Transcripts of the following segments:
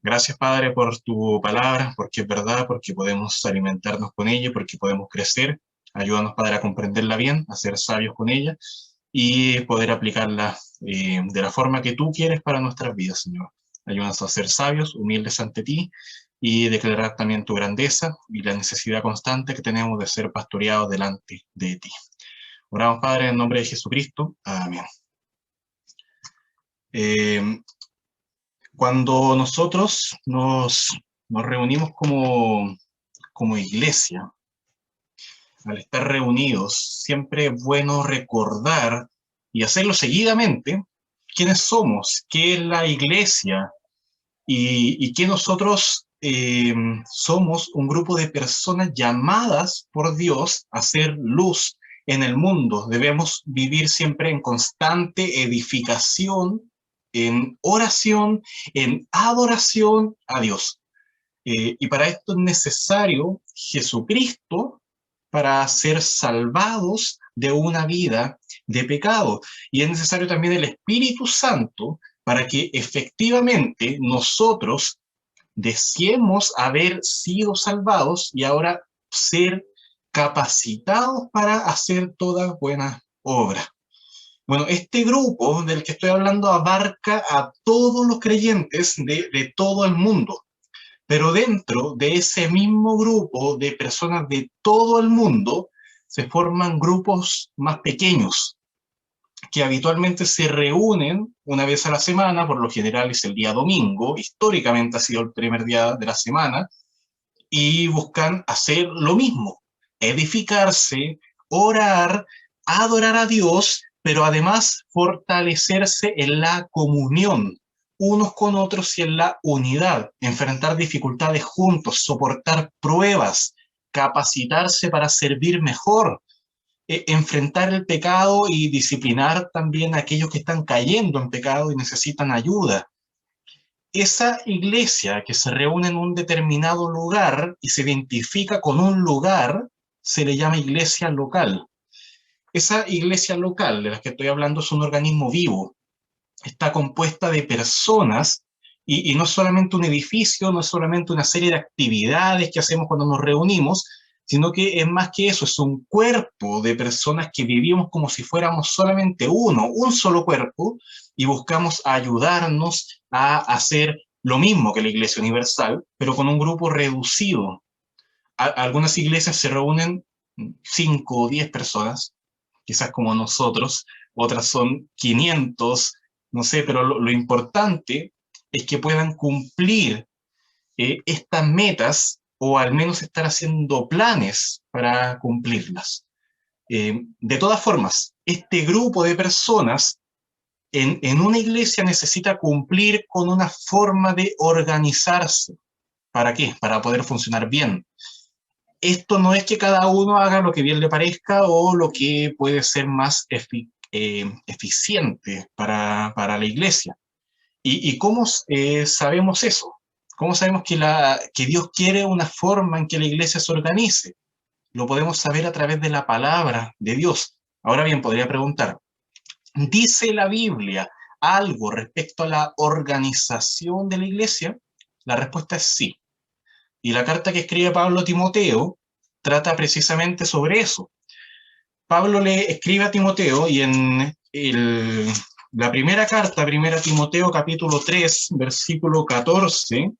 Gracias, Padre, por tu palabra, porque es verdad, porque podemos alimentarnos con ella, porque podemos crecer. Ayúdanos, Padre, a comprenderla bien, a ser sabios con ella y poder aplicarla de la forma que tú quieres para nuestras vidas, Señor. Ayúdanos a ser sabios, humildes ante ti y declarar también tu grandeza y la necesidad constante que tenemos de ser pastoreados delante de ti. Oramos, Padre, en nombre de Jesucristo. Amén. Eh, Cuando nosotros nos reunimos como iglesia, al estar reunidos, siempre es bueno recordar y hacerlo seguidamente quiénes somos, qué es la iglesia y que nosotros somos un grupo de personas llamadas por Dios a ser luz en el mundo. Debemos vivir siempre en constante edificación, en oración, en adoración a Dios. Y para esto es necesario Jesucristo para ser salvados de una vida de pecado. Y es necesario también el Espíritu Santo para que efectivamente nosotros deseemos haber sido salvados y ahora ser capacitados para hacer toda buena obra. Bueno, este grupo del que estoy hablando abarca a todos los creyentes de todo el mundo. Pero dentro de ese mismo grupo de personas de todo el mundo se forman grupos más pequeños que habitualmente se reúnen una vez a la semana, por lo general es el día domingo, históricamente ha sido el primer día de la semana, y buscan hacer lo mismo, edificarse, orar, adorar a Dios, pero además fortalecerse en la comunión unos con otros y en la unidad, enfrentar dificultades juntos, soportar pruebas, capacitarse para servir mejor, enfrentar el pecado y disciplinar también a aquellos que están cayendo en pecado y necesitan ayuda. Esa iglesia que se reúne en un determinado lugar y se identifica con un lugar, se le llama iglesia local. Esa iglesia local de la que estoy hablando es un organismo vivo, está compuesta de personas y no solamente un edificio, no es solamente una serie de actividades que hacemos cuando nos reunimos, sino que es más que eso, es un cuerpo de personas que vivimos como si fuéramos solamente uno, un solo cuerpo, y buscamos ayudarnos a hacer lo mismo que la Iglesia Universal, pero con un grupo reducido. Algunas iglesias se reúnen 5 o 10 personas, quizás como nosotros, otras son 500, no sé, pero lo importante es que puedan cumplir estas metas o al menos estar haciendo planes para cumplirlas. De todas formas, este grupo de personas en una iglesia necesita cumplir con una forma de organizarse. ¿Para qué? Para poder funcionar bien. Esto no es que cada uno haga lo que bien le parezca o lo que puede ser más eficiente para la iglesia. ¿Y cómo sabemos eso? ¿Cómo sabemos que Dios quiere una forma en que la iglesia se organice? Lo podemos saber a través de la palabra de Dios. Ahora bien, podría preguntar, ¿dice la Biblia algo respecto a la organización de la iglesia? La respuesta es sí. Y la carta que escribe Pablo a Timoteo trata precisamente sobre eso. Pablo le escribe a Timoteo y en la primera carta, primera Timoteo capítulo 3, versículo 14,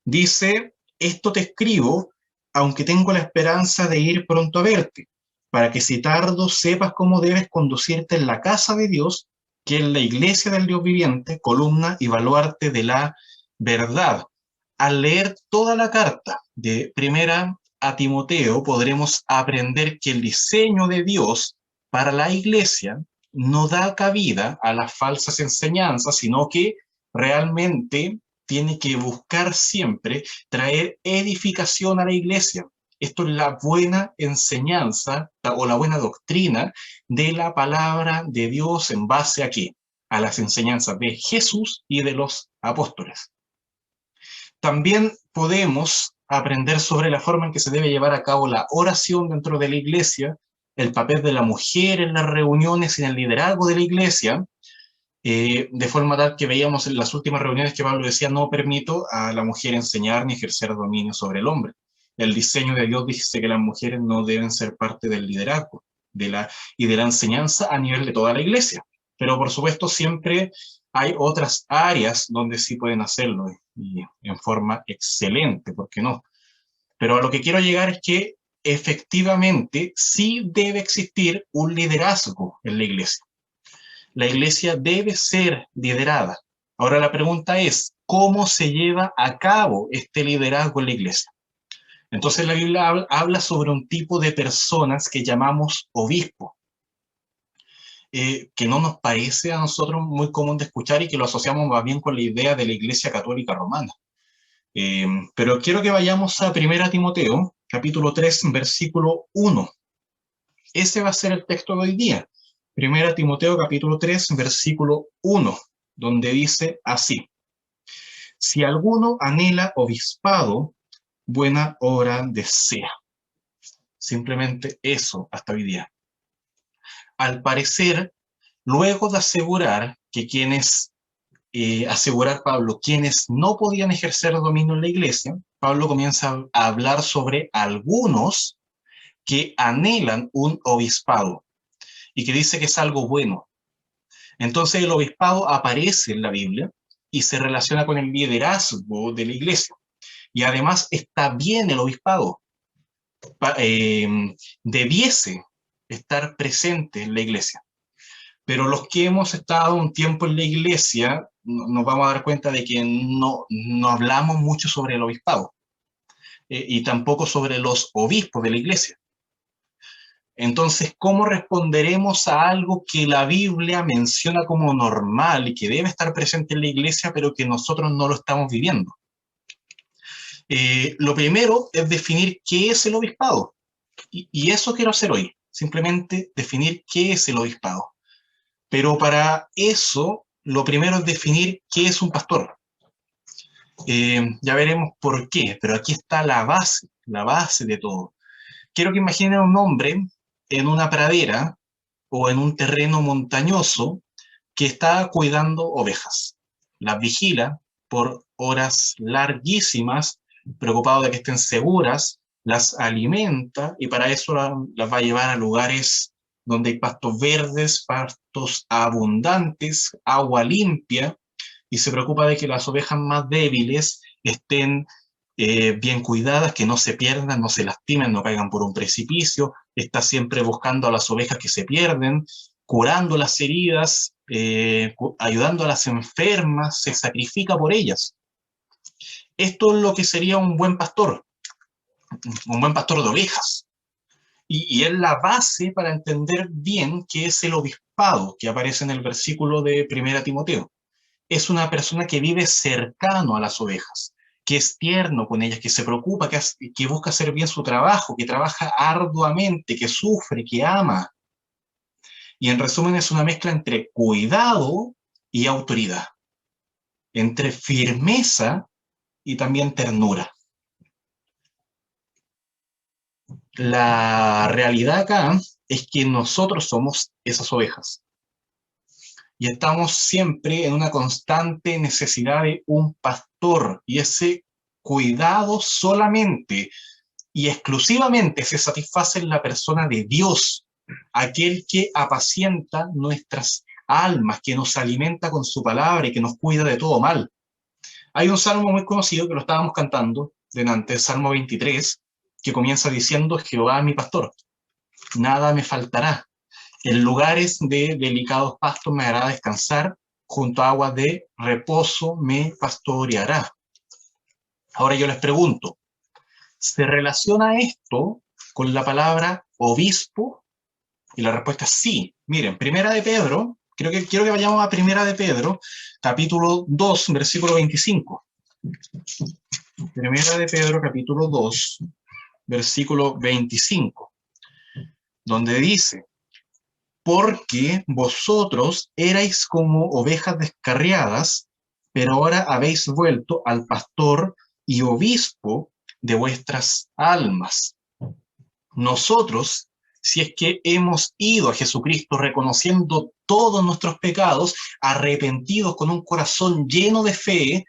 dice, esto te escribo, aunque tengo la esperanza de ir pronto a verte, para que si tardo sepas cómo debes conducirte en la casa de Dios, que es la iglesia del Dios viviente, columna y baluarte de la verdad. Al leer toda la carta de primera a Timoteo, podremos aprender que el diseño de Dios para la iglesia no da cabida a las falsas enseñanzas, sino que realmente tiene que buscar siempre traer edificación a la iglesia. Esto es la buena enseñanza o la buena doctrina de la palabra de Dios en base a qué? A las enseñanzas de Jesús y de los apóstoles. También podemos aprender sobre la forma en que se debe llevar a cabo la oración dentro de la iglesia, el papel de la mujer en las reuniones y en el liderazgo de la iglesia, de forma tal que veíamos en las últimas reuniones que Pablo decía, no permito a la mujer enseñar ni ejercer dominio sobre el hombre. El diseño de Dios dice que las mujeres no deben ser parte del liderazgo y de la enseñanza a nivel de toda la iglesia. Pero por supuesto siempre hay otras áreas donde sí pueden hacerlo y en forma excelente, ¿por qué no? Pero a lo que quiero llegar es que efectivamente sí debe existir un liderazgo en la iglesia. La iglesia debe ser liderada. Ahora la pregunta es, ¿cómo se lleva a cabo este liderazgo en la iglesia? Entonces la Biblia habla sobre un tipo de personas que llamamos obispos, que no nos parece a nosotros muy común de escuchar y que lo asociamos más bien con la idea de la Iglesia Católica Romana. Pero quiero que vayamos a 1 Timoteo, capítulo 3, versículo 1. Ese va a ser el texto de hoy día. 1 Timoteo, capítulo 3, versículo 1, donde dice así: si alguno anhela obispado, buena obra desea. Simplemente eso hasta hoy día. Al parecer, luego de asegurar que asegurar Pablo, quienes no podían ejercer dominio en la iglesia, Pablo comienza a hablar sobre algunos que anhelan un obispado y que dice que es algo bueno. Entonces el obispado aparece en la Biblia y se relaciona con el liderazgo de la iglesia. Y además está bien el obispado. Debiese estar presente en la iglesia. Pero los que hemos estado un tiempo en la iglesia nos vamos a dar cuenta de que no hablamos mucho sobre el obispado y tampoco sobre los obispos de la iglesia. Entonces, ¿cómo responderemos a algo que la Biblia menciona como normal y que debe estar presente en la iglesia, pero que nosotros no lo estamos viviendo? Lo primero es definir qué es el obispado. Y eso quiero hacer hoy, simplemente definir qué es el obispado. Pero para eso, lo primero es definir qué es un pastor. Ya veremos por qué, pero aquí está la base de todo. Quiero que imaginen a un hombre en una pradera o en un terreno montañoso que está cuidando ovejas. Las vigila por horas larguísimas, preocupado de que estén seguras, las alimenta y para eso las va a llevar a lugares donde hay pastos verdes, pastos abundantes, agua limpia, y se preocupa de que las ovejas más débiles estén bien cuidadas, que no se pierdan, no se lastimen, no caigan por un precipicio, está siempre buscando a las ovejas que se pierden, curando las heridas, ayudando a las enfermas, se sacrifica por ellas. Esto es lo que sería un buen pastor de ovejas. Y es la base para entender bien qué es el obispado que aparece en el versículo de 1 Timoteo. Es una persona que vive cercano a las ovejas, que es tierno con ellas, que se preocupa, que busca hacer bien su trabajo, que trabaja arduamente, que sufre, que ama. Y en resumen es una mezcla entre cuidado y autoridad, entre firmeza y también ternura. La realidad acá es que nosotros somos esas ovejas. Y estamos siempre en una constante necesidad de un pastor. Y ese cuidado solamente y exclusivamente se satisface en la persona de Dios, aquel que apacienta nuestras almas, que nos alimenta con su palabra y que nos cuida de todo mal. Hay un salmo muy conocido que lo estábamos cantando delante, el Salmo 23, que comienza diciendo: Jehová es mi pastor, nada me faltará. En lugares de delicados pastos me hará descansar, junto a aguas de reposo me pastoreará. Ahora yo les pregunto, ¿se relaciona esto con la palabra obispo? Y la respuesta es sí. Miren, Primera de Pedro, quiero que vayamos a Primera de Pedro, capítulo 2, versículo 25. Primera de Pedro, capítulo 2, versículo 25, donde dice: porque vosotros erais como ovejas descarriadas, pero ahora habéis vuelto al pastor y obispo de vuestras almas. Nosotros si es que hemos ido a Jesucristo reconociendo todos nuestros pecados, arrepentidos con un corazón lleno de fe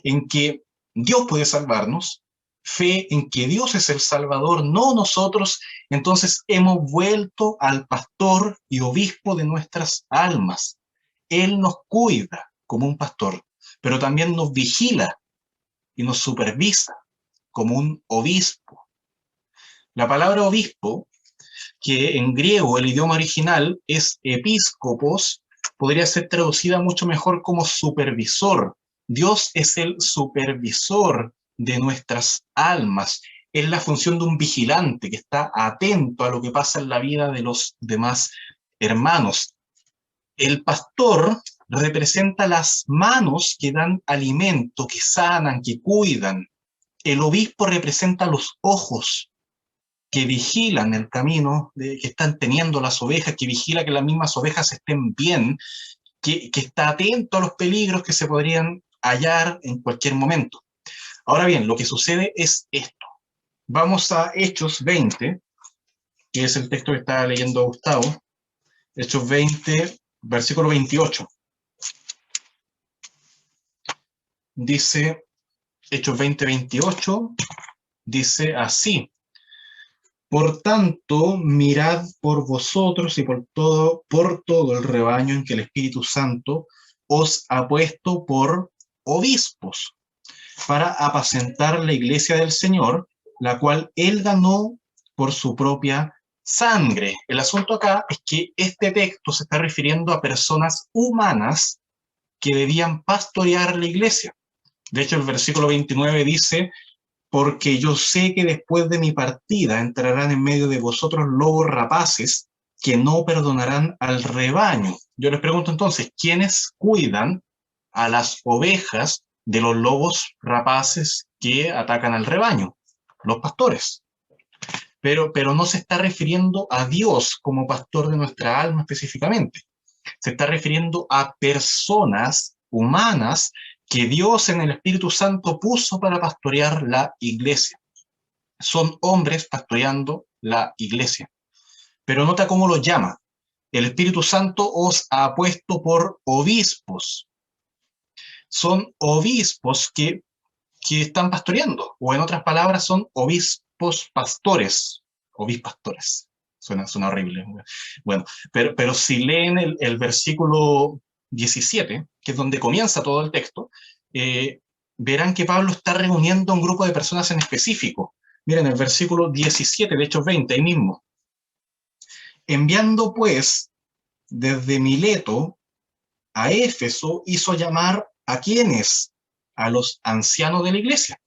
en que Dios puede salvarnos, fe en que Dios es el Salvador, no nosotros, entonces hemos vuelto al pastor y obispo de nuestras almas. Él nos cuida como un pastor, pero también nos vigila y nos supervisa como un obispo. La palabra obispo, que en griego el idioma original es episcopos, podría ser traducida mucho mejor como supervisor. Dios es el supervisor de nuestras almas. Es la función de un vigilante que está atento a lo que pasa en la vida de los demás hermanos. El pastor representa las manos que dan alimento, que sanan, que cuidan. El obispo representa los ojos que vigilan el camino que están teniendo las ovejas, que vigila que las mismas ovejas estén bien, que está atento a los peligros que se podrían hallar en cualquier momento. Ahora bien, lo que sucede es esto. Vamos a Hechos 20, que es el texto que estaba leyendo Gustavo. Hechos 20, versículo 28. Dice, Hechos 20, 28, dice así: por tanto, mirad por vosotros y por todo el rebaño en que el Espíritu Santo os ha puesto por obispos, para apacentar la iglesia del Señor, la cual él ganó por su propia sangre. El asunto acá es que este texto se está refiriendo a personas humanas que debían pastorear la iglesia. De hecho, el versículo 29 dice: porque yo sé que después de mi partida entrarán en medio de vosotros lobos rapaces que no perdonarán al rebaño. Yo les pregunto entonces, ¿quiénes cuidan a las ovejas de los lobos rapaces que atacan al rebaño? Los pastores. Pero no se está refiriendo a Dios como pastor de nuestra alma específicamente. Se está refiriendo a personas humanas que Dios en el Espíritu Santo puso para pastorear la iglesia. Son hombres pastoreando la iglesia. Pero nota cómo los llama. El Espíritu Santo os ha puesto por obispos. Son obispos que están pastoreando, o en otras palabras, son obispos pastores. Obispastores. Suena horrible. Bueno, pero si leen el versículo 17, que es donde comienza todo el texto, verán que Pablo está reuniendo a un grupo de personas en específico. Miren, el versículo 17, de Hechos 20, ahí mismo. Enviando pues desde Mileto a Éfeso, hizo llamar a quienes, a los ancianos de la iglesia.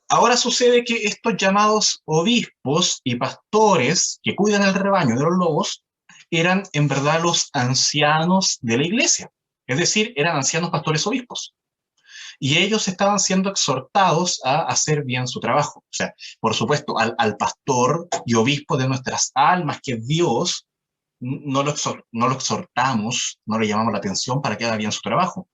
Ahora sucede que estos llamados obispos y pastores que cuidan el rebaño de los lobos eran en verdad los ancianos de la iglesia, es decir, eran ancianos pastores obispos. Y ellos estaban siendo exhortados a hacer bien su trabajo. O sea, por supuesto, al pastor y obispo de nuestras almas, que es Dios, no lo exhortamos, no le llamamos la atención para que haga bien su trabajo.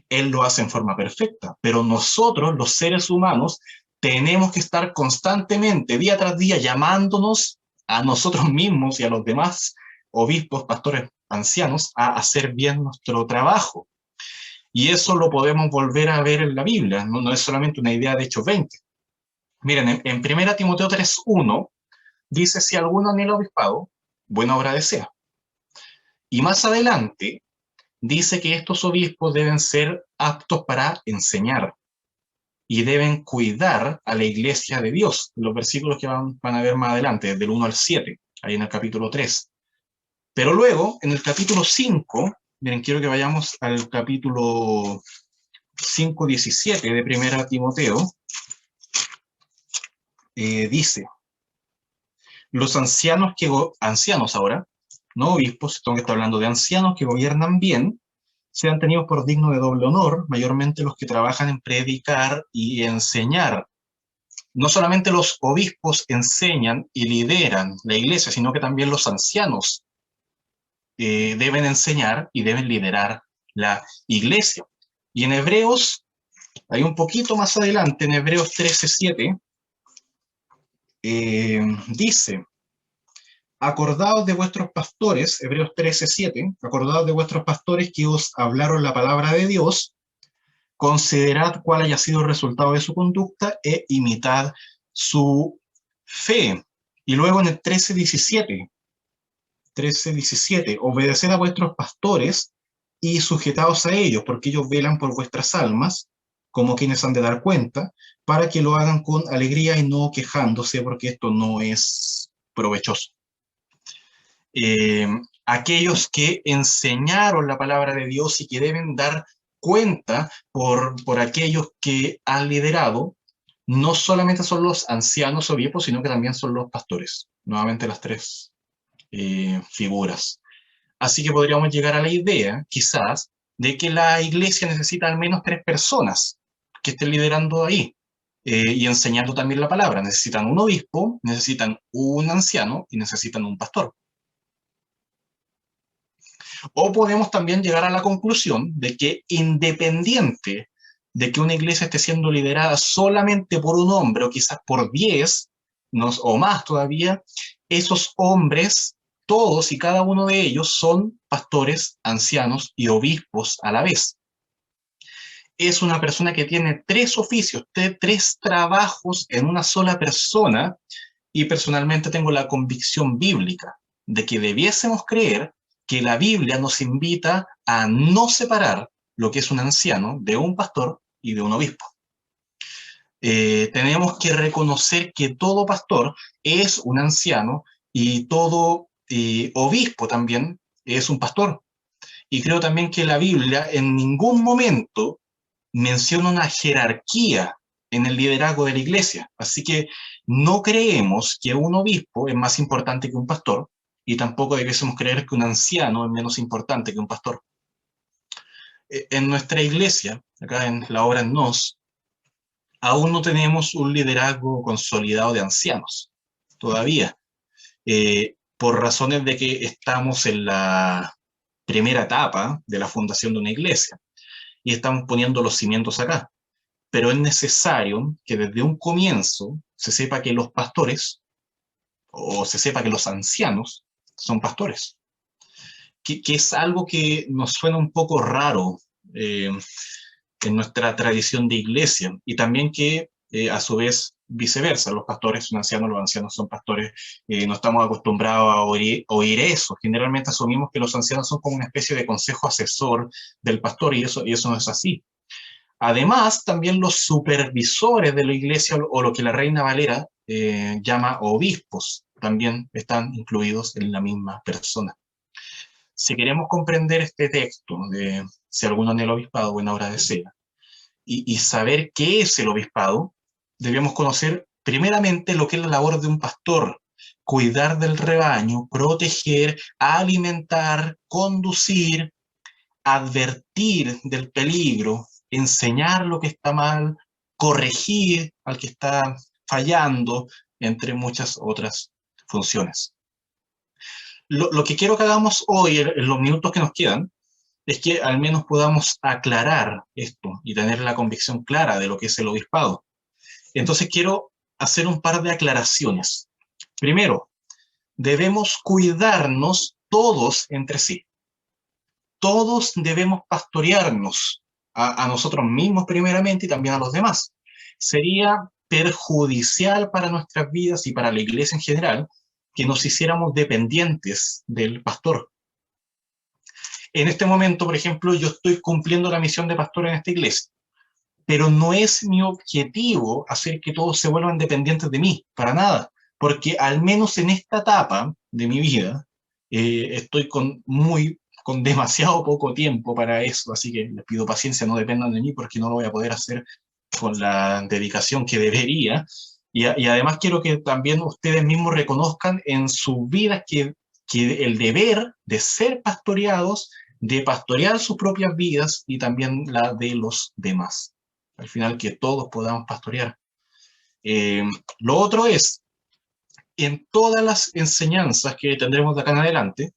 Él lo hace en forma perfecta, pero nosotros, los seres humanos, tenemos que estar constantemente, día tras día, llamándonos a nosotros mismos y a los demás obispos, pastores, ancianos, a hacer bien nuestro trabajo. Y eso lo podemos volver a ver en la Biblia, no es solamente una idea de Hechos 20. Miren, en 1 Timoteo 3:1 dice: si alguno anhela obispado, buena obra desea. Y más adelante dice que estos obispos deben ser aptos para enseñar y deben cuidar a la iglesia de Dios. Los versículos que van a ver más adelante, desde el 1 al 7, ahí en el capítulo 3. Pero luego, en el capítulo 5, miren, quiero que vayamos al capítulo 5:17 de 1 Timoteo, dice: los ancianos ahora, no obispos, esto que está hablando de ancianos que gobiernan bien, sean tenidos por digno de doble honor, mayormente los que trabajan en predicar y enseñar. No solamente los obispos enseñan y lideran la iglesia, sino que también los ancianos deben enseñar y deben liderar la iglesia. Y en Hebreos, hay un poquito más adelante, en Hebreos 13:7, dice: acordaos de vuestros pastores, Hebreos 13:7, acordaos de vuestros pastores que os hablaron la palabra de Dios, considerad cuál haya sido el resultado de su conducta e imitad su fe. Y luego en el 13:17, obedeced a vuestros pastores y sujetaos a ellos, porque ellos velan por vuestras almas, como quienes han de dar cuenta, para que lo hagan con alegría y no quejándose, porque esto no es provechoso. Aquellos que enseñaron la palabra de Dios y que deben dar cuenta por aquellos que han liderado, no solamente son los ancianos obispos, sino que también son los pastores. Nuevamente las tres figuras. Así que podríamos llegar a la idea, quizás, de que la iglesia necesita al menos 3 personas que estén liderando ahí y enseñando también la palabra. Necesitan un obispo, necesitan un anciano y necesitan un pastor. O podemos también llegar a la conclusión de que independiente de que una iglesia esté siendo liderada solamente por un hombre o quizás por 10 o más todavía, esos hombres, todos y cada uno de ellos son pastores, ancianos y obispos a la vez. Es una persona que tiene 3 oficios, 3 trabajos en una sola persona, y personalmente tengo la convicción bíblica de que debiésemos creer que la Biblia nos invita a no separar lo que es un anciano de un pastor y de un obispo. Tenemos que reconocer que todo pastor es un anciano y todo obispo también es un pastor. Y creo también que la Biblia en ningún momento menciona una jerarquía en el liderazgo de la iglesia. Así que no creemos que un obispo es más importante que un pastor y tampoco debiésemos creer que un anciano es menos importante que un pastor. En nuestra iglesia, acá en la obra en Nos, aún no tenemos un liderazgo consolidado de ancianos, todavía, por razones de que estamos en la primera etapa de la fundación de una iglesia y estamos poniendo los cimientos acá. Pero es necesario que desde un comienzo se sepa que los pastores, o se sepa que los ancianos, son pastores, que es algo que nos suena un poco raro en nuestra tradición de iglesia, y también que a su vez viceversa, los pastores son ancianos, los ancianos son pastores, no estamos acostumbrados a oír eso. Generalmente asumimos que los ancianos son como una especie de consejo asesor del pastor, y eso no es así. Además, también los supervisores de la iglesia, o lo que la Reina Valera llama obispos, también están incluidos en la misma persona. Si queremos comprender este texto de si alguno en el obispado, buena hora desea, y saber qué es el obispado, debemos conocer primeramente lo que es la labor de un pastor: cuidar del rebaño, proteger, alimentar, conducir, advertir del peligro, enseñar lo que está mal, corregir al que está fallando, entre muchas otras funciones. Lo que quiero que hagamos hoy, en los minutos que nos quedan, es que al menos podamos aclarar esto y tener la convicción clara de lo que es el obispado. Entonces quiero hacer un par de aclaraciones. Primero, debemos cuidarnos todos entre sí. Todos debemos pastorearnos a nosotros mismos primeramente y también a los demás. Sería perjudicial para nuestras vidas y para la iglesia en general que nos hiciéramos dependientes del pastor. En este momento, por ejemplo, yo estoy cumpliendo la misión de pastor en esta iglesia, pero no es mi objetivo hacer que todos se vuelvan dependientes de mí, para nada, porque al menos en esta etapa de mi vida estoy con demasiado poco tiempo para eso, así que les pido paciencia, no dependan de mí porque no lo voy a poder hacer con la dedicación que debería. Y además quiero que también ustedes mismos reconozcan en sus vidas que el deber de ser pastoreados, de pastorear sus propias vidas y también la de los demás. Al final, que todos podamos pastorear. Lo otro es, en todas las enseñanzas que tendremos de acá en adelante,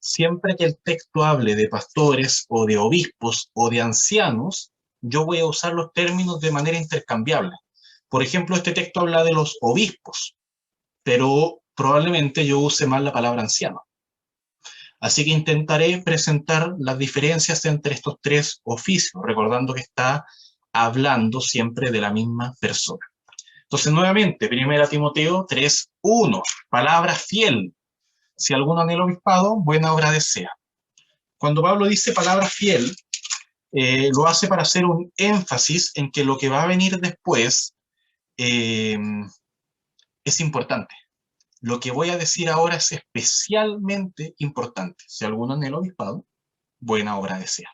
siempre que el texto hable de pastores o de obispos o de ancianos, yo voy a usar los términos de manera intercambiable. Por ejemplo, este texto habla de los obispos, pero probablemente yo use mal la palabra anciano. Así que intentaré presentar las diferencias entre estos tres oficios, recordando que está hablando siempre de la misma persona. Entonces, nuevamente, 1 Timoteo 3:1, palabra fiel. Si alguno anhela obispado, buena obra desea. Cuando Pablo dice palabra fiel, lo hace para hacer un énfasis en que lo que va a venir después es importante. Lo que voy a decir ahora es especialmente importante. Si alguno anhela obispado, buena obra desea.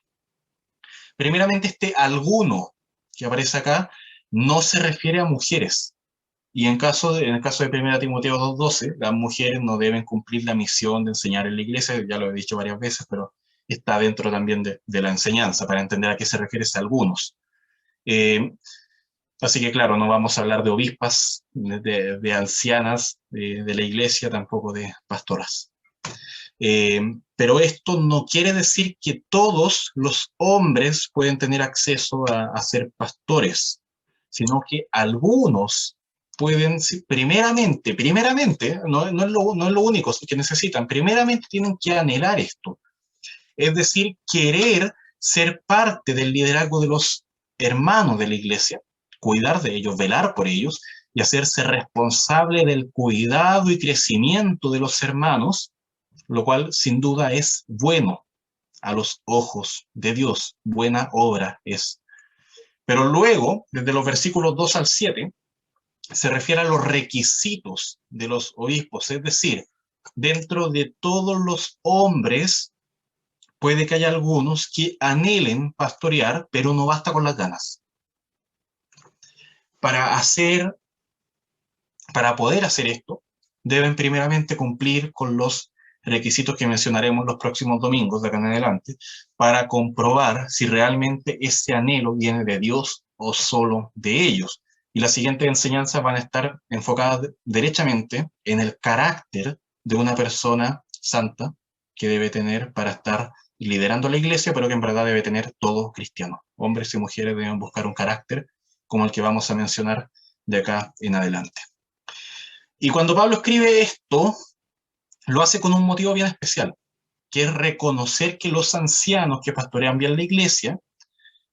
Primeramente, este alguno que aparece acá no se refiere a mujeres. Y en el caso de 1 Timoteo 2:12, las mujeres no deben cumplir la misión de enseñar en la iglesia, ya lo he dicho varias veces, pero está dentro también de la enseñanza, para entender a qué se refiere a algunos. Así que claro, no vamos a hablar de obispas, de ancianas de la iglesia, tampoco de pastoras. Pero esto no quiere decir que todos los hombres pueden tener acceso a ser pastores, sino que algunos pueden, primeramente, no es lo único que necesitan, primeramente tienen que anhelar esto, es decir, querer ser parte del liderazgo de los hermanos de la iglesia, cuidar de ellos, velar por ellos y hacerse responsable del cuidado y crecimiento de los hermanos, lo cual sin duda es bueno a los ojos de Dios, buena obra es. Pero luego, desde los versículos 2 al 7, se refiere a los requisitos de los obispos, es decir, dentro de todos los hombres puede que haya algunos que anhelen pastorear, pero no basta con las ganas. Para poder hacer esto, deben primeramente cumplir con los requisitos que mencionaremos los próximos domingos de acá en adelante, para comprobar si realmente ese anhelo viene de Dios o solo de ellos. Y las siguientes enseñanzas van a estar enfocadas derechamente en el carácter de una persona santa que debe tener para estar liderando la iglesia, pero que en verdad debe tener todo cristiano. Hombres y mujeres deben buscar un carácter como el que vamos a mencionar de acá en adelante. Y cuando Pablo escribe esto, lo hace con un motivo bien especial, que es reconocer que los ancianos que pastorean bien la iglesia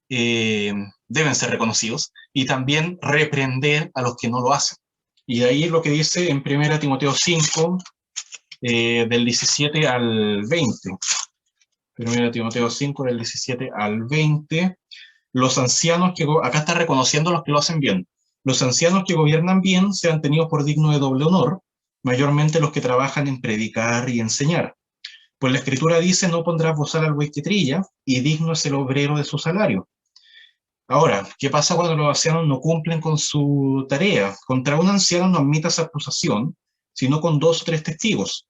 deben ser reconocidos, y también reprender a los que no lo hacen. Y de ahí es lo que dice en 1 Timoteo 5, del 17 al 20. 1 Timoteo 5, del 17 al 20. Los ancianos que, acá está reconociendo a los que lo hacen bien. Los ancianos que gobiernan bien sean tenidos por digno de doble honor, mayormente los que trabajan en predicar y enseñar. Pues la Escritura dice: no pondrás bozal al buey que trilla, y digno es el obrero de su salario. Ahora, ¿qué pasa cuando los ancianos no cumplen con su tarea? Contra un anciano no admitas acusación, sino con 2 o 3 testigos.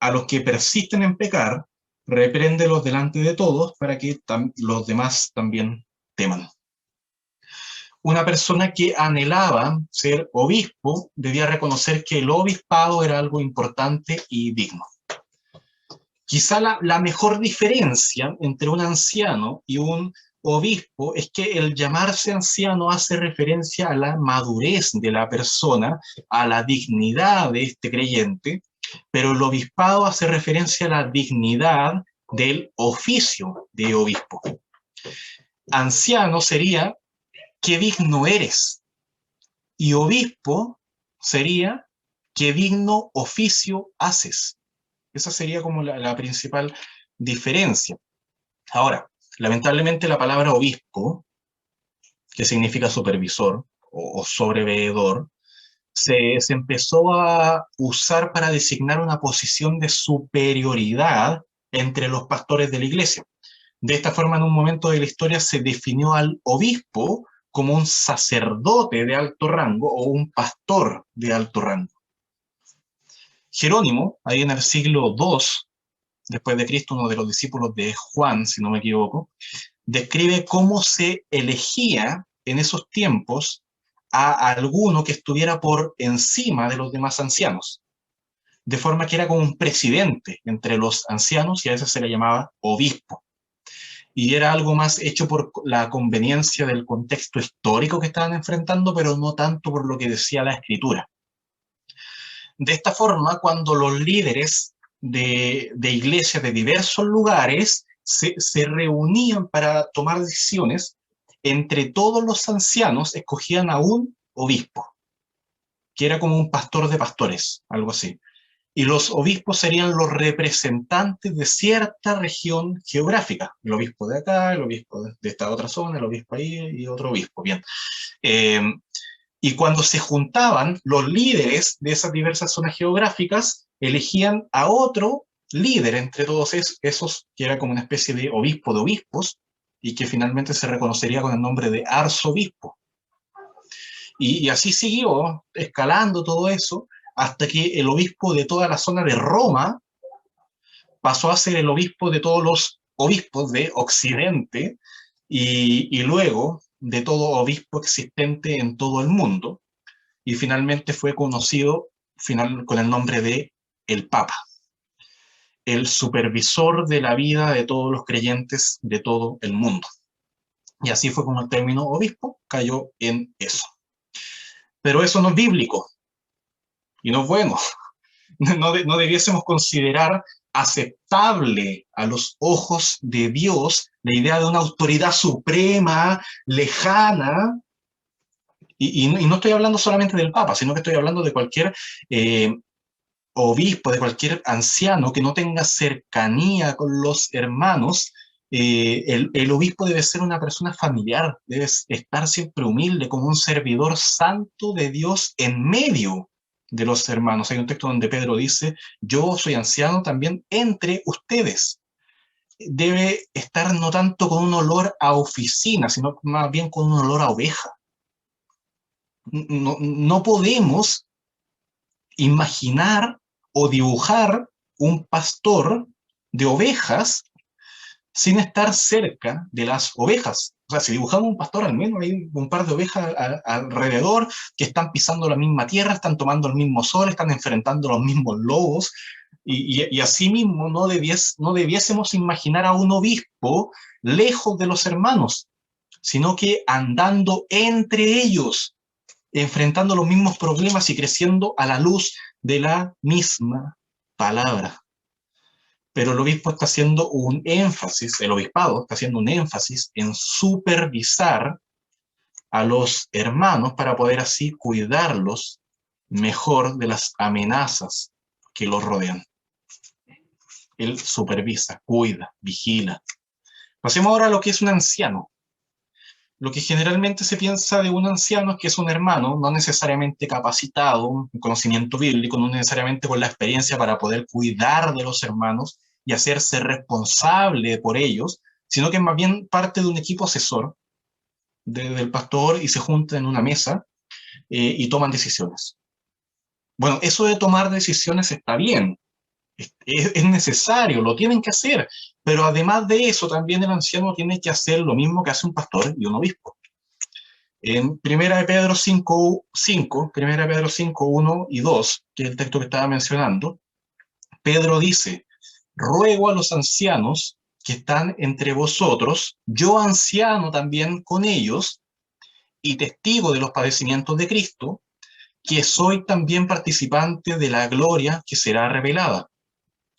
A los que persisten en pecar, repréndelos delante de todos, para que los demás también teman. Una persona que anhelaba ser obispo debía reconocer que el obispado era algo importante y digno. Quizá la mejor diferencia entre un anciano y un obispo es que el llamarse anciano hace referencia a la madurez de la persona, a la dignidad de este creyente, pero el obispado hace referencia a la dignidad del oficio de obispo. Anciano sería: qué digno eres. Y obispo sería: qué digno oficio haces. Esa sería como la principal diferencia. Ahora, lamentablemente la palabra obispo, que significa supervisor o sobreveedor, se empezó a usar para designar una posición de superioridad entre los pastores de la iglesia. De esta forma, en un momento de la historia se definió al obispo como un sacerdote de alto rango o un pastor de alto rango. Jerónimo, ahí en el siglo II después de Cristo, uno de los discípulos de Juan, si no me equivoco, describe cómo se elegía en esos tiempos a alguno que estuviera por encima de los demás ancianos, de forma que era como un presidente entre los ancianos, y a veces se le llamaba obispo. Y era algo más hecho por la conveniencia del contexto histórico que estaban enfrentando, pero no tanto por lo que decía la Escritura. De esta forma, cuando los líderes de iglesias de diversos lugares se reunían para tomar decisiones, entre todos los ancianos escogían a un obispo, que era como un pastor de pastores, algo así. Y los obispos serían los representantes de cierta región geográfica. El obispo de acá, el obispo de esta otra zona, el obispo ahí y otro obispo. Bien. Eh, y cuando se juntaban, los líderes de esas diversas zonas geográficas elegían a otro líder entre todos esos, que era como una especie de obispo de obispos, y que finalmente se reconocería con el nombre de arzobispo. Y así siguió escalando todo eso, hasta que el obispo de toda la zona de Roma pasó a ser el obispo de todos los obispos de Occidente, y luego de todo obispo existente en todo el mundo, y finalmente fue conocido con el nombre de el Papa, el supervisor de la vida de todos los creyentes de todo el mundo. Y así fue como el término obispo cayó en eso. Pero eso no es bíblico y no es bueno. No debiésemos considerar aceptable a los ojos de Dios la idea de una autoridad suprema, lejana, y no estoy hablando solamente del Papa, sino que estoy hablando de cualquier obispo, de cualquier anciano que no tenga cercanía con los hermanos. El obispo debe ser una persona familiar, debe estar siempre humilde como un servidor santo de Dios en medio de los hermanos. Hay un texto donde Pedro dice, yo soy anciano también entre ustedes. Debe estar no tanto con un olor a oficina, sino más bien con un olor a oveja. No podemos imaginar o dibujar un pastor de ovejas sin estar cerca de las ovejas. O sea, si dibujamos un pastor, al menos hay un par de ovejas alrededor que están pisando la misma tierra, están tomando el mismo sol, están enfrentando los mismos lobos, y asimismo no debiésemos imaginar a un obispo lejos de los hermanos, sino que andando entre ellos, enfrentando los mismos problemas y creciendo a la luz de la misma palabra. Pero el obispo está haciendo un énfasis, el obispado está haciendo un énfasis en supervisar a los hermanos para poder así cuidarlos mejor de las amenazas que los rodean. Él supervisa, cuida, vigila. Pasemos ahora a lo que es un anciano. Lo que generalmente se piensa de un anciano es que es un hermano, no necesariamente capacitado, un conocimiento bíblico, no necesariamente con la experiencia para poder cuidar de los hermanos y hacerse responsable por ellos, sino que es más bien parte de un equipo asesor del pastor y se juntan en una mesa y toman decisiones. Bueno, eso de tomar decisiones está bien, es necesario, lo tienen que hacer, pero además de eso también el anciano tiene que hacer lo mismo que hace un pastor y un obispo. En 1 de Pedro 5, 1 de Pedro 5, 1 y 2, que es el texto que estaba mencionando, Pedro dice, ruego a los ancianos que están entre vosotros, yo anciano también con ellos, y testigo de los padecimientos de Cristo, que soy también participante de la gloria que será revelada.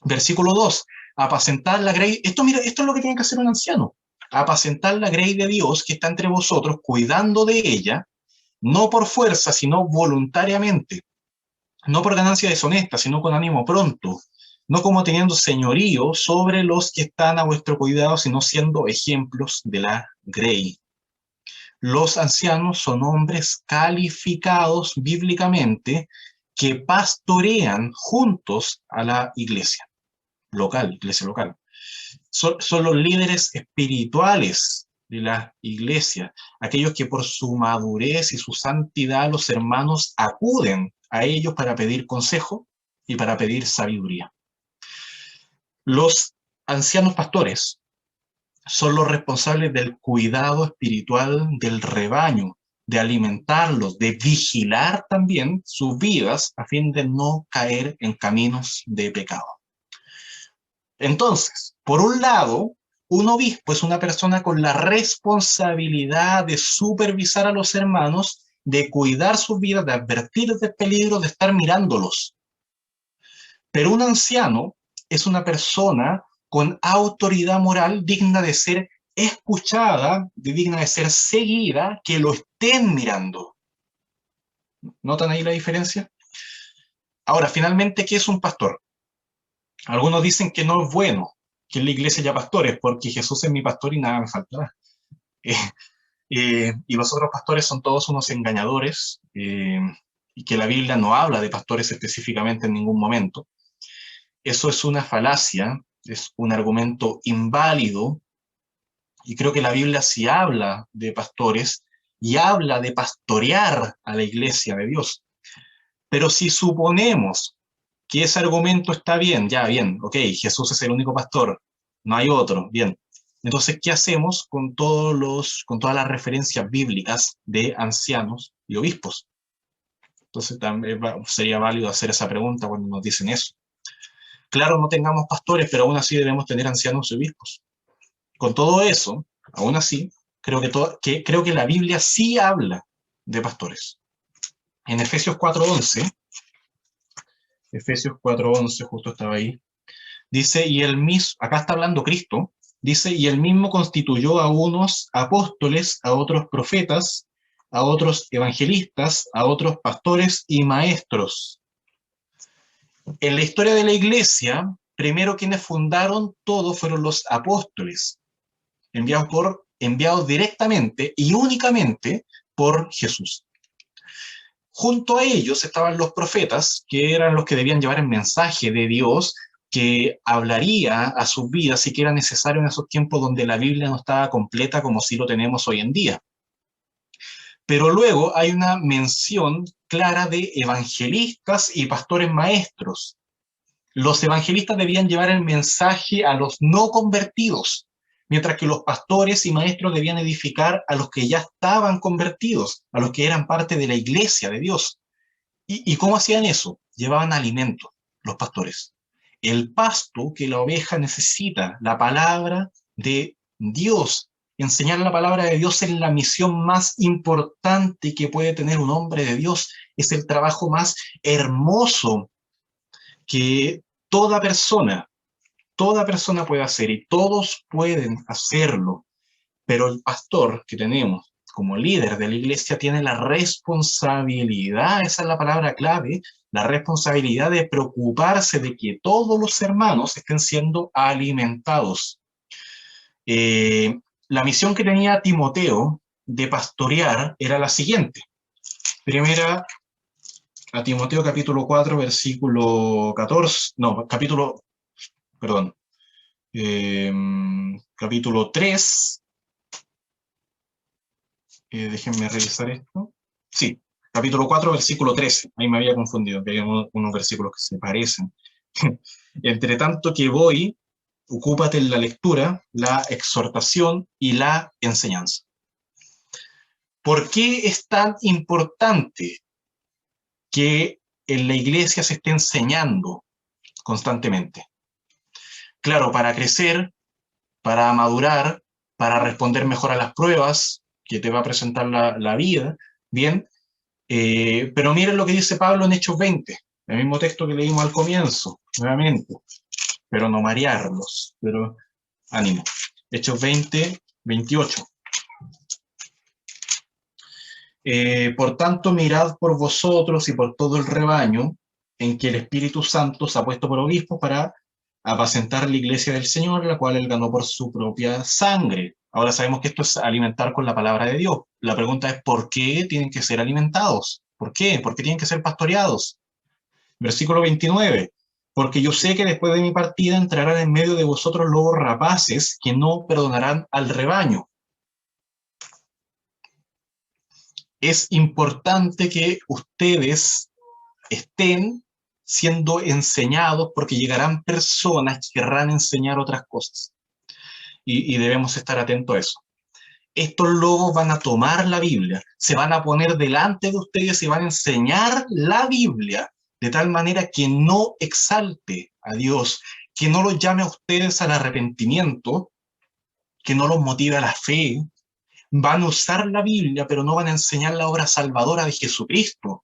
Versículo 2, apacentar la grey. Mira, esto es lo que tiene que hacer un anciano. Apacentar la grey de Dios que está entre vosotros, cuidando de ella, no por fuerza, sino voluntariamente, no por ganancia deshonesta, sino con ánimo pronto, no como teniendo señorío sobre los que están a vuestro cuidado, sino siendo ejemplos de la grey. Los ancianos son hombres calificados bíblicamente que pastorean juntos a la iglesia local. Son los líderes espirituales de la iglesia, aquellos que por su madurez y su santidad los hermanos acuden a ellos para pedir consejo y para pedir sabiduría. Los ancianos pastores son los responsables del cuidado espiritual del rebaño, de alimentarlos, de vigilar también sus vidas a fin de no caer en caminos de pecado. Entonces, por un lado, un obispo es una persona con la responsabilidad de supervisar a los hermanos, de cuidar sus vidas, de advertir del peligro, de estar mirándolos. Pero un anciano es una persona con autoridad moral digna de ser escuchada, digna de ser seguida, que lo estén mirando. ¿Notan ahí la diferencia? Ahora, finalmente, ¿qué es un pastor? Algunos dicen que no es bueno que en la iglesia haya pastores, porque Jesús es mi pastor y nada me faltará. Eh, y los otros pastores son todos unos engañadores, y que la Biblia no habla de pastores específicamente en ningún momento. Eso es una falacia, es un argumento inválido, y creo que la Biblia sí habla de pastores y habla de pastorear a la iglesia de Dios. Pero si suponemos que ese argumento está bien, ya bien, ok, Jesús es el único pastor, no hay otro, bien. Entonces, ¿qué hacemos con con todas las referencias bíblicas de ancianos y obispos? Entonces, también sería válido hacer esa pregunta cuando nos dicen eso. Claro, no tengamos pastores, pero aún así debemos tener ancianos y obispos. Con todo eso, aún así, creo que la Biblia sí habla de pastores. En Efesios 4:11, justo estaba ahí, dice, y él mismo, acá está hablando Cristo, dice, y él mismo constituyó a unos apóstoles, a otros profetas, a otros evangelistas, a otros pastores y maestros. En la historia de la iglesia, primero quienes fundaron todo fueron los apóstoles, enviados directamente y únicamente por Jesús. Junto a ellos estaban los profetas, que eran los que debían llevar el mensaje de Dios, que hablaría a sus vidas si que era necesario en esos tiempos donde la Biblia no estaba completa como si lo tenemos hoy en día. Pero luego hay una mención clara de evangelistas y pastores maestros. Los evangelistas debían llevar el mensaje a los no convertidos, mientras que los pastores y maestros debían edificar a los que ya estaban convertidos, a los que eran parte de la iglesia de Dios. ¿Y cómo hacían eso? Llevaban alimento, los pastores. El pasto que la oveja necesita, la palabra de Dios. Enseñar la palabra de Dios es la misión más importante que puede tener un hombre de Dios. Es el trabajo más hermoso que toda persona puede hacer y todos pueden hacerlo. Pero el pastor que tenemos como líder de la iglesia tiene la responsabilidad, esa es la palabra clave, la responsabilidad de preocuparse de que todos los hermanos estén siendo alimentados. Eh, la misión que tenía Timoteo de pastorear era la siguiente. Primera, a Timoteo capítulo 4, versículo 14, no, perdón, capítulo 3, déjenme revisar esto. Sí, capítulo 4, versículo 13. Ahí me había confundido, que hay unos versículos que se parecen. Entre tanto que voy, ocúpate en la lectura, la exhortación y la enseñanza. ¿Por qué es tan importante que en la iglesia se esté enseñando constantemente? Claro, para crecer, para madurar, para responder mejor a las pruebas que te va a presentar la vida, bien. Pero miren lo que dice Pablo en Hechos 20, el mismo texto que leímos al comienzo, nuevamente, pero no marearlos, pero ánimo. Hechos 20, 28. Por tanto, mirad por vosotros y por todo el rebaño en que el Espíritu Santo se ha puesto por obispo para apacentar la iglesia del Señor, la cual él ganó por su propia sangre. Ahora sabemos que esto es alimentar con la palabra de Dios. La pregunta es, ¿por qué tienen que ser alimentados? ¿Por qué? ¿Por qué tienen que ser pastoreados? Versículo 29. Porque yo sé que después de mi partida entrarán en medio de vosotros lobos rapaces que no perdonarán al rebaño. Es importante que ustedes estén siendo enseñados porque llegarán personas que querrán enseñar otras cosas. Y debemos estar atentos a eso. Estos lobos van a tomar la Biblia, se van a poner delante de ustedes y van a enseñar la Biblia de tal manera que no exalte a Dios, que no los llame a ustedes al arrepentimiento, que no los motive a la fe. Van a usar la Biblia, pero no van a enseñar la obra salvadora de Jesucristo.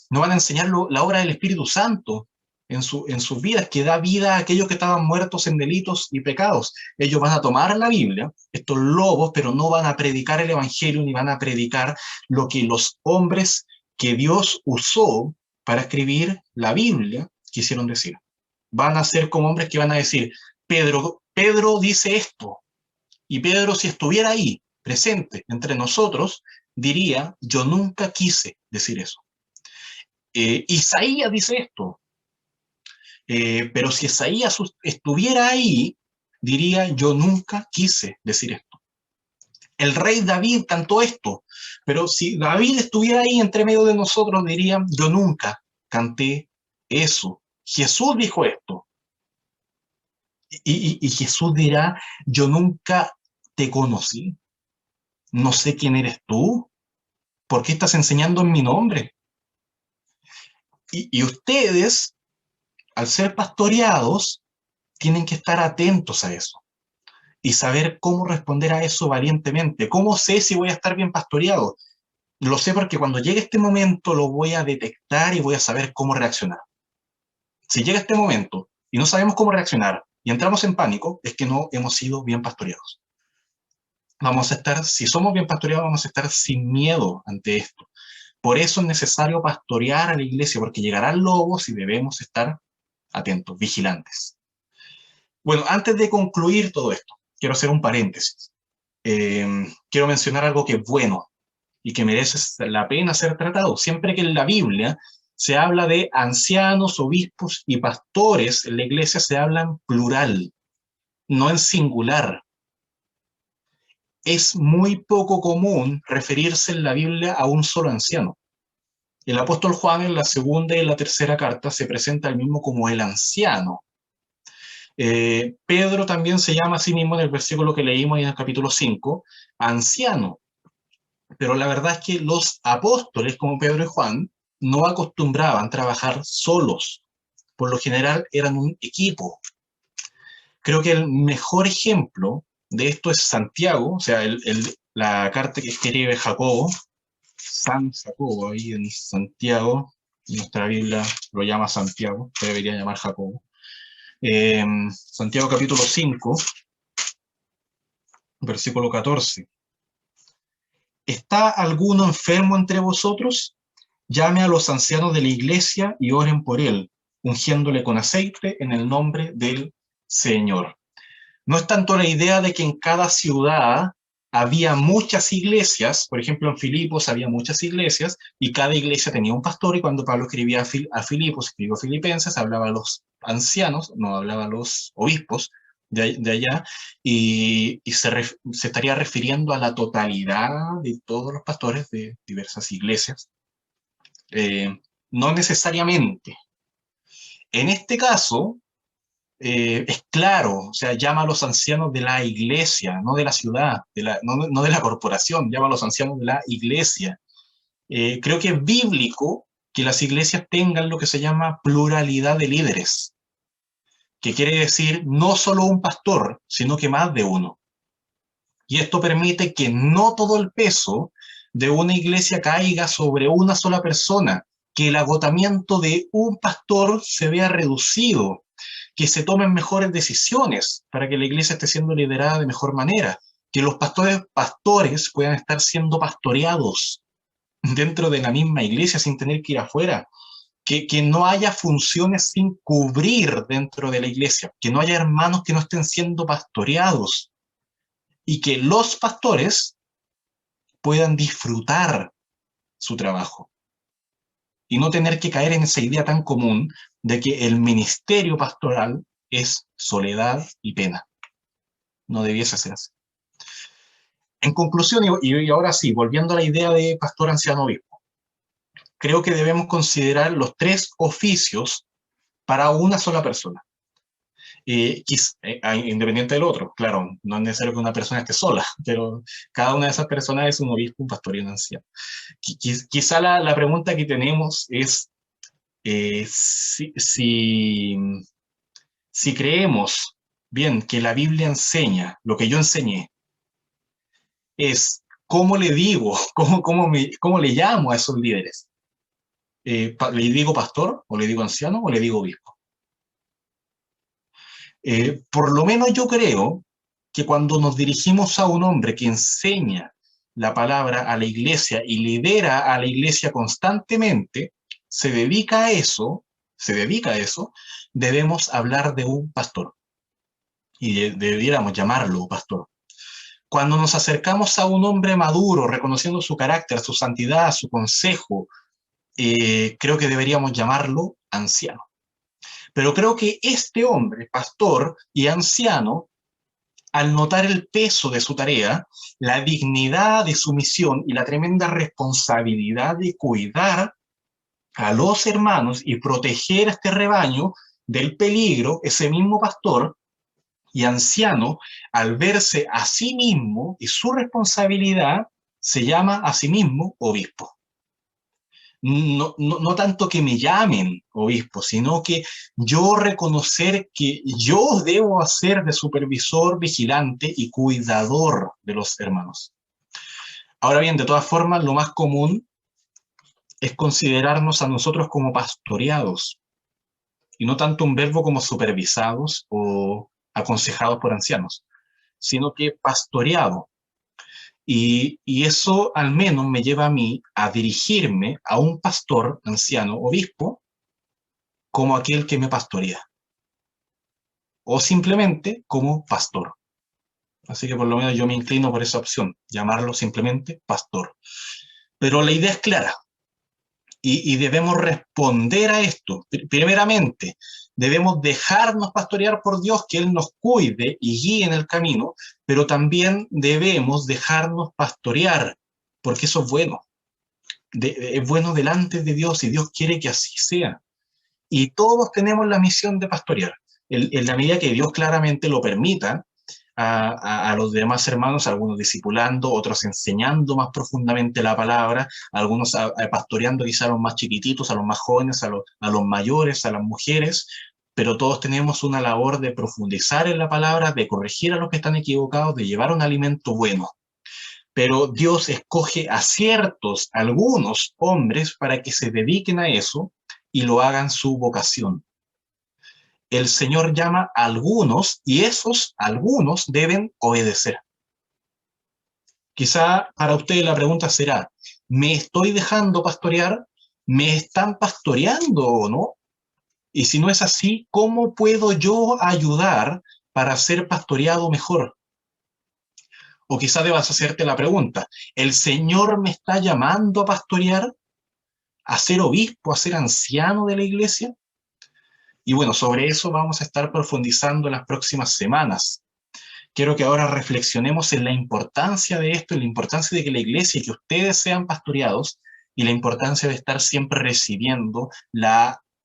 no van a enseñar la obra del Espíritu Santo en sus vidas, que da vida a aquellos que estaban muertos en delitos y pecados. Ellos van a tomar la Biblia, estos lobos, pero no van a predicar el Evangelio ni van a predicar lo que los hombres que Dios usó para escribir la Biblia quisieron decir. Van a ser como hombres que van a decir, Pedro dice esto, y Pedro, si estuviera ahí, presente entre nosotros, diría, yo nunca quise decir eso. Isaías dice esto, pero si Isaías estuviera ahí, diría, yo nunca quise decir esto. El rey David cantó esto, pero si David estuviera ahí entre medio de nosotros, diría, yo nunca canté eso. Jesús dijo esto. Y Jesús dirá, yo nunca te conocí, no sé quién eres tú, ¿por qué estás enseñando en mi nombre? Y ustedes, al ser pastoreados, tienen que estar atentos a eso y saber cómo responder a eso valientemente. ¿Cómo sé si voy a estar bien pastoreado? Lo sé porque cuando llegue este momento lo voy a detectar y voy a saber cómo reaccionar. Si llega este momento y no sabemos cómo reaccionar y entramos en pánico, es que no hemos sido bien pastoreados. Vamos a estar, si somos bien pastoreados, vamos a estar sin miedo ante esto. Por eso es necesario pastorear a la iglesia, porque llegarán lobos y debemos estar atentos, vigilantes. Bueno, antes de concluir todo esto, quiero hacer un paréntesis. Quiero mencionar algo que es bueno y que merece la pena ser tratado. Siempre que en la Biblia se habla de ancianos, obispos y pastores, en la iglesia se habla en plural, no en singular. Es muy poco común referirse en la Biblia a un solo anciano. El apóstol Juan en la segunda y en la tercera carta se presenta al mismo como el anciano. Pedro también se llama a sí mismo en el versículo que leímos en el capítulo 5, anciano. Pero la verdad es que los apóstoles, como Pedro y Juan, no acostumbraban trabajar solos. Por lo general eran un equipo. Creo que el mejor ejemplo de esto es Santiago, o sea, la carta que escribe Jacobo, San Jacobo, ahí en Santiago, nuestra Biblia lo llama Santiago, se debería llamar Jacobo. Santiago capítulo 5, versículo 14. ¿Está alguno enfermo entre vosotros? Llame a los ancianos de la iglesia y oren por él, ungiéndole con aceite en el nombre del Señor. No es tanto la idea de que en cada ciudad había muchas iglesias, por ejemplo en Filipos había muchas iglesias y cada iglesia tenía un pastor, y cuando Pablo escribía a Filipos, escribió Filipenses, hablaba a los ancianos, no hablaba a los obispos de allá, y se estaría refiriendo a la totalidad de todos los pastores de diversas iglesias. No necesariamente. En este caso, es claro, o sea, llama a los ancianos de la iglesia, no de la ciudad, no de la corporación, llama a los ancianos de la iglesia. Creo que es bíblico que las iglesias tengan lo que se llama pluralidad de líderes, que quiere decir no solo un pastor, sino que más de uno. Y esto permite que no todo el peso de una iglesia caiga sobre una sola persona, que el agotamiento de un pastor se vea reducido, que se tomen mejores decisiones para que la iglesia esté siendo liderada de mejor manera, que los pastores puedan estar siendo pastoreados dentro de la misma iglesia sin tener que ir afuera, que no haya funciones sin cubrir dentro de la iglesia, que no haya hermanos que no estén siendo pastoreados, y que los pastores puedan disfrutar su trabajo y no tener que caer en esa idea tan común de que el ministerio pastoral es soledad y pena. No debiese ser así. En conclusión, y ahora sí, volviendo a la idea de pastor, anciano, obispo, creo que debemos considerar los tres oficios para una sola persona. Independiente del otro, claro, no es necesario que una persona esté sola, pero cada una de esas personas es un obispo, un pastor y un anciano. Quizá la pregunta que tenemos es si creemos bien que la Biblia enseña lo que yo enseñé, es cómo le digo, cómo le llamo a esos líderes. ¿Le digo pastor, o le digo anciano, o le digo obispo? Por lo menos yo creo que cuando nos dirigimos a un hombre que enseña la palabra a la iglesia y lidera a la iglesia constantemente, se dedica a eso, se dedica a eso, debemos hablar de un pastor y debiéramos llamarlo pastor. Cuando nos acercamos a un hombre maduro, reconociendo su carácter, su santidad, su consejo, creo que deberíamos llamarlo anciano. Pero creo que este hombre, pastor y anciano, al notar el peso de su tarea, la dignidad de su misión y la tremenda responsabilidad de cuidar a los hermanos y proteger a este rebaño del peligro, ese mismo pastor y anciano, al verse a sí mismo y su responsabilidad, se llama a sí mismo obispo. No tanto que me llamen obispo, sino que yo reconocer que yo debo hacer de supervisor, vigilante y cuidador de los hermanos. Ahora bien, de todas formas, lo más común es considerarnos a nosotros como pastoreados, y no tanto un verbo como supervisados o aconsejados por ancianos, sino que pastoreado. Y eso al menos me lleva a mí a dirigirme a un pastor, anciano, obispo, como aquel que me pastorea, o simplemente como pastor. Así que por lo menos yo me inclino por esa opción, llamarlo simplemente pastor. Pero la idea es clara y debemos responder a esto. Primeramente, debemos dejarnos pastorear por Dios, que Él nos cuide y guíe en el camino, pero también debemos dejarnos pastorear, porque eso es bueno. Es bueno delante de Dios y Dios quiere que así sea. Y todos tenemos la misión de pastorear. En la medida que Dios claramente lo permita, a los demás hermanos, algunos discipulando, otros enseñando más profundamente la palabra, algunos pastoreando quizá a los más chiquititos, a los más jóvenes, a los mayores, a las mujeres, pero todos tenemos una labor de profundizar en la palabra, de corregir a los que están equivocados, de llevar un alimento bueno. Pero Dios escoge a ciertos, algunos hombres para que se dediquen a eso y lo hagan su vocación. El Señor llama a algunos y esos algunos deben obedecer. Quizá para ustedes la pregunta será, ¿me estoy dejando pastorear? ¿Me están pastoreando o no? Y si no es así, ¿cómo puedo yo ayudar para ser pastoreado mejor? O quizá debas hacerte la pregunta, ¿el Señor me está llamando a pastorear? ¿A ser obispo, a ser anciano de la iglesia? Y bueno, sobre eso vamos a estar profundizando en las próximas semanas. Quiero que ahora reflexionemos en la importancia de esto, en la importancia de que la iglesia y que ustedes sean pastoreados y la importancia de estar siempre recibiendo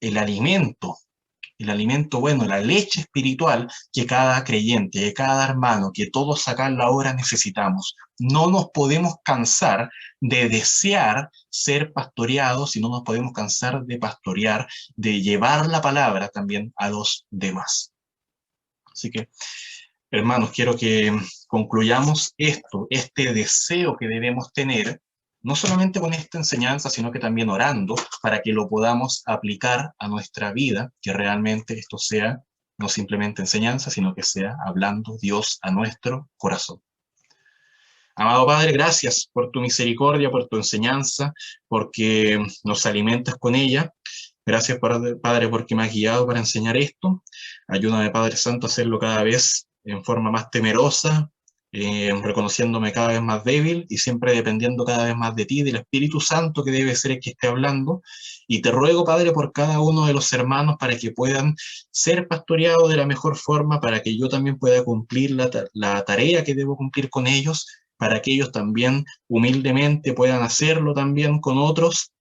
el alimento bueno, la leche espiritual que cada creyente, que cada hermano, que todos acá en la hora necesitamos. No nos podemos cansar de desear ser pastoreados y no nos podemos cansar de pastorear, de llevar la palabra también a los demás. Así que, hermanos, quiero que concluyamos esto, este deseo que debemos tener, no solamente con esta enseñanza, sino que también orando para que lo podamos aplicar a nuestra vida, que realmente esto sea no simplemente enseñanza, sino que sea hablando Dios a nuestro corazón. Amado Padre, gracias por tu misericordia, por tu enseñanza, porque nos alimentas con ella. Gracias, Padre, porque me has guiado para enseñar esto. Ayúdame, Padre Santo, a hacerlo cada vez en forma más temerosa, reconociéndome cada vez más débil y siempre dependiendo cada vez más de ti, del Espíritu Santo, que debe ser el que esté hablando. Y te ruego, Padre, por cada uno de los hermanos para que puedan ser pastoreados de la mejor forma, para que yo también pueda cumplir la tarea que debo cumplir con ellos, para que ellos también humildemente puedan hacerlo también con otros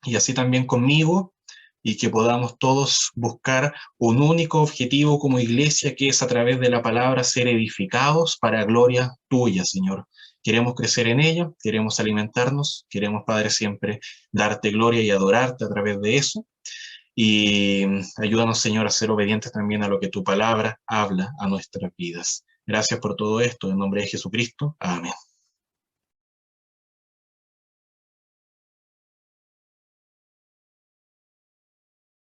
y así también conmigo, y que podamos todos buscar un único objetivo como iglesia, que es a través de la palabra ser edificados para gloria tuya, Señor. Queremos crecer en ella, queremos alimentarnos, queremos, Padre, siempre darte gloria y adorarte a través de eso. Y ayúdanos, Señor, a ser obedientes también a lo que tu palabra habla a nuestras vidas. Gracias por todo esto, en nombre de Jesucristo. Amén.